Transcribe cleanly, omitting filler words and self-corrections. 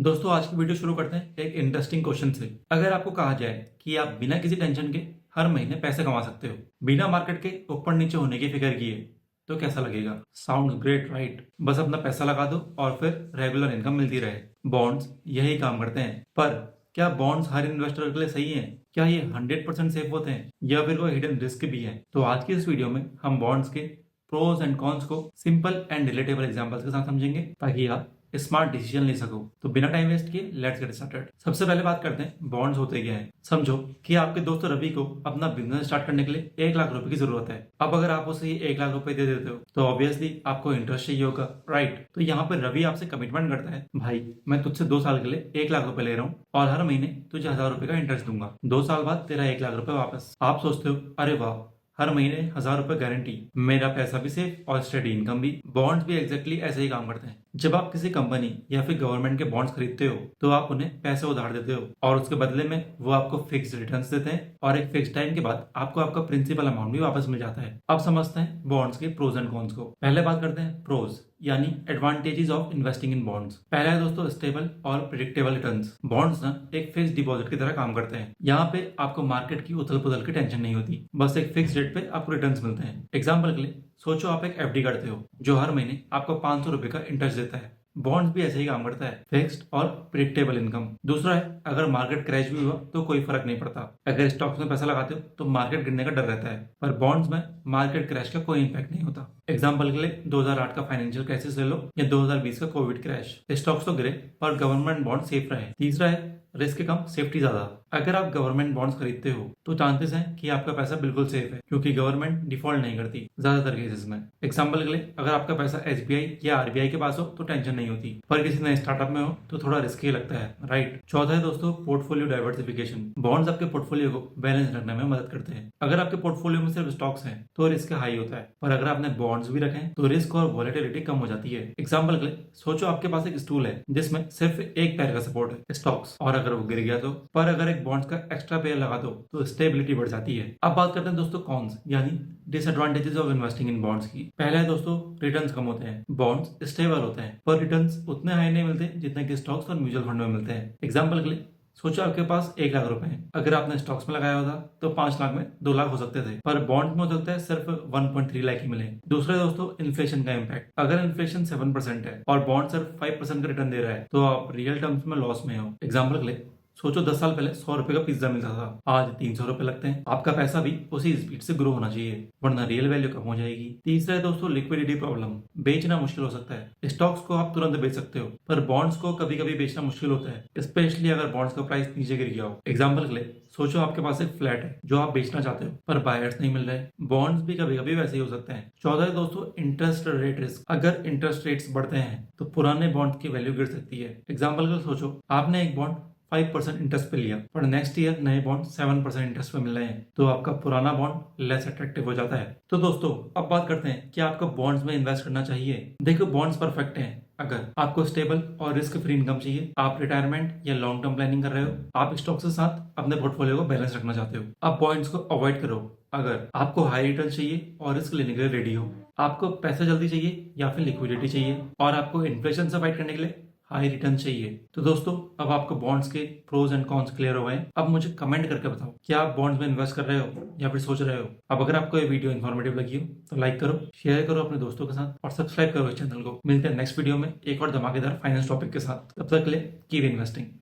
दोस्तों आज की वीडियो शुरू करते हैं एक इंटरेस्टिंग क्वेश्चन से। अगर आपको कहा जाए कि आप बिना किसी टेंशन के हर महीने पैसे कमा सकते हो, बिना मार्केट के ऊपर नीचे होने की फिक्र किए, तो कैसा लगेगा? Sound great, right? बस अपना पैसा लगा दो और फिर रेगुलर इनकम मिलती रहे। बॉन्ड्स यही काम करते हैं, पर क्या बॉन्ड्स हर इन्वेस्टर के लिए सही हैं? क्या ये 100% सेफ होते हैं या फिर कोई हिडन रिस्क भी है? तो आज की इस वीडियो में हम बॉन्ड्स के प्रोज एंड कॉन्स को सिंपल एंड रिलेटेबल एग्जांपल्स के साथ समझेंगे ताकि आप स्मार्ट डिसीजन ले सको। तो बिना टाइम वेस्ट किए लेट्स गेट स्टार्टेड। सबसे पहले बात करते हैं बॉन्ड्स होते क्या हैं। समझो कि आपके दोस्त रवि को अपना बिजनेस स्टार्ट करने के लिए 1 लाख रुपए की जरूरत है। अब अगर आप उसे ये 1 लाख रुपए दे देते हो तो ऑब्वियसली आपको इंटरेस्ट चाहिए होगा, राइट? तो यहाँ पर रवि आपसे कमिटमेंट करता है, भाई मैं तुझसे 2 साल के लिए 1 लाख रुपए ले रहा हूँ और हर महीने तुझे 1000 रुपए का इंटरेस्ट दूंगा। 2 साल बाद तेरा 1 लाख रुपए वापस। आप सोचते हो अरे वाह, हर महीने 1000 रुपए गारंटी, मेरा पैसा भी सेफ और स्टडी इनकम भी। बॉन्ड्स भी एग्जैक्टली ऐसे ही काम करते हैं। जब आप किसी कंपनी या फिर गवर्नमेंट के बॉन्ड्स खरीदते हो तो आप उन्हें पैसे उधार देते हो और उसके बदले में वो आपको फिक्स रिटर्न्स देते हैं और एक फिक्स टाइम के बाद आपको आपका प्रिंसिपल अमाउंट भी वापस मिल जाता है। अब समझते हैं बॉन्ड्स के प्रोज एंड कॉन्स को। पहले बात करते हैं प्रोज यानी advantages of investing in bonds. पहला है दोस्तों स्टेबल और प्रिडिक्टेबल रिटर्न्स। बॉन्ड्स ना एक फिक्स डिपॉजिट की तरह काम करते हैं। यहाँ पे आपको मार्केट की उथल पुथल की टेंशन नहीं होती, बस एक फिक्स रेट पे आपको रिटर्न्स मिलते हैं। एग्जाम्पल के लिए सोचो आप एक एफडी करते हो जो हर महीने आपको 500 रुपए का इंटरेस्ट देता है। बॉन्ड्स भी ऐसे ही काम करता है, फिक्स्ड और प्रिडिक्टेबल इनकम। दूसरा है अगर मार्केट क्रैश भी हुआ तो कोई फर्क नहीं पड़ता। अगर स्टॉक्स में पैसा लगाते हो तो मार्केट गिरने का डर रहता है, पर बॉन्ड्स में मार्केट क्रैश का कोई इंपैक्ट नहीं होता। एग्जाम्पल के लिए 2008 का फाइनेंशियल क्राइसिस ले लो या 2020 का कोविड क्रैश। स्टॉक्स तो गिरे पर गवर्नमेंट बॉन्ड सेफ रहे। तीसरा है रिस्क कम सेफ्टी ज्यादा। अगर आप गवर्नमेंट बॉन्ड्स खरीदते हो तो चांसेस हैं कि आपका पैसा बिल्कुल सेफ है क्योंकि गवर्नमेंट डिफॉल्ट नहीं करती ज्यादातर केसेस में। एग्जांपल के लिए अगर आपका पैसा एसबीआई या आरबीआई के पास हो तो टेंशन नहीं होती, पर किसी नए स्टार्टअप में हो तो थोड़ा रिस्की लगता है, राइट? चौथा है दोस्तों पोर्टफोलियो डाइवर्सिफिकेशन। बॉन्ड्स आपके पोर्टफोलियो को बैलेंस रखने में मदद करते हैं। अगर आपके पोर्टफोलियो में सिर्फ स्टॉक्स हैं तो रिस्क हाई होता है, पर अगर आपने बॉन्ड्स भी रखे तो रिस्क और वॉलेटिलिटी कम हो जाती है। एग्जाम्पल के लिए सोचो आपके पास एक स्टूल है जिसमें सिर्फ एक पैर का सपोर्ट है, स्टॉक्स, और अगर वो गिर गया तो। पर अगर एक बॉन्ड्स का एक्स्ट्रा पेयर लगा दो तो स्टेबिलिटी बढ़ जाती है। अब बात करते हैं दोस्तों कॉन्स यानी disadvantages of investing in bonds की। पहला है दोस्तों रिटर्न्स कम होते हैं। बॉन्ड्स स्टेबल होते हैं पर रिटर्न्स उतने हाई नहीं मिलते जितने कि स्टॉक्स और म्यूचुअल फंड में मिलते हैं। एग्जाम्पल के लिए सोचो आपके पास 1 लाख रुपए हैं। अगर आपने स्टॉक्स में लगाया होता तो 5 लाख में 2 लाख हो सकते थे, पर बॉन्ड में हो सकता है सिर्फ 1.3 लाख ही मिले। दूसरा दोस्तों इन्फ्लेशन का इम्पैक्ट। अगर इन्फ्लेशन 7% है और बॉन्ड सिर्फ 5% का रिटर्न दे रहा है तो आप रियल टर्म्स में लॉस में हो। एग्जाम्पल के लिए सोचो 10 साल पहले 100 रुपए का पिज्जा मिलता था, आज 300 रुपए लगते हैं। आपका पैसा भी उसी स्पीड से ग्रो होना चाहिए वरना रियल वैल्यू कम हो जाएगी। तीसरा है दोस्तों लिक्विडिटी प्रॉब्लम। बेचना मुश्किल हो सकता है। स्टॉक्स को आप तुरंत बेच सकते हो पर बॉन्ड्स को कभी कभी बेचना मुश्किल होता है, स्पेशली अगर बॉन्ड्स का प्राइस नीचे गिर गया हो। एग्जाम्पल के लिए सोचो आपके पास एक फ्लैट है जो आप बेचना चाहते हो पर बायर्स नहीं मिल रहे। बॉन्ड्स भी कभी कभी वैसे ही हो सकते हैं। चौदह है दोस्तों इंटरेस्ट रेट रिस्क। अगर इंटरेस्ट रेट्स बढ़ते हैं तो पुराने बॉन्ड की वैल्यू गिर सकती है। एग्जाम्पल के लिए सोचो आपने एक बॉन्ड 5% इंटरेस्ट पे लिया पर नेक्स्ट ईयर नए बॉन्ड 7% इंटरेस्ट पे मिल रहे हैं तो आपका पुराना बॉन्ड लेस अट्रैक्टिव हो जाता है। तो दोस्तों अब बात करते हैं कि आपको बॉन्ड्स में इन्वेस्ट करना चाहिए। देखो बॉन्ड्स परफेक्ट हैं अगर आपको स्टेबल और रिस्क फ्री इनकम चाहिए, आप रिटायरमेंट या लॉन्ग टर्म प्लानिंग कर रहे हो, आप स्टॉक्स के साथ अपने पोर्टफोलियो को बैलेंस रखना चाहते हो। आप बॉन्ड्स को अवॉइड करो अगर आपको हाई रिटर्न चाहिए और रिस्क लेने के लिए रेडी हो, आपको पैसा जल्दी चाहिए या फिर लिक्विडिटी चाहिए, और आपको इन्फ्लेशन से फाइट करने के लिए हाई रिटर्न चाहिए। तो दोस्तों अब आपको बॉन्ड्स के प्रोज एंड कॉन्स क्लियर हो गए। अब मुझे कमेंट करके बताओ क्या आप बॉन्ड्स में इन्वेस्ट कर रहे हो या फिर सोच रहे हो। अब अगर आपको ये वीडियो इन्फॉर्मेटिव लगी हो तो लाइक करो, शेयर करो अपने दोस्तों के साथ और सब्सक्राइब करो इस चैनल को। मिलते हैं नेक्स्ट वीडियो में एक और धमाकेदार फाइनेंस टॉपिक के साथ। तब तक के लिए कीप इन्वेस्टिंग।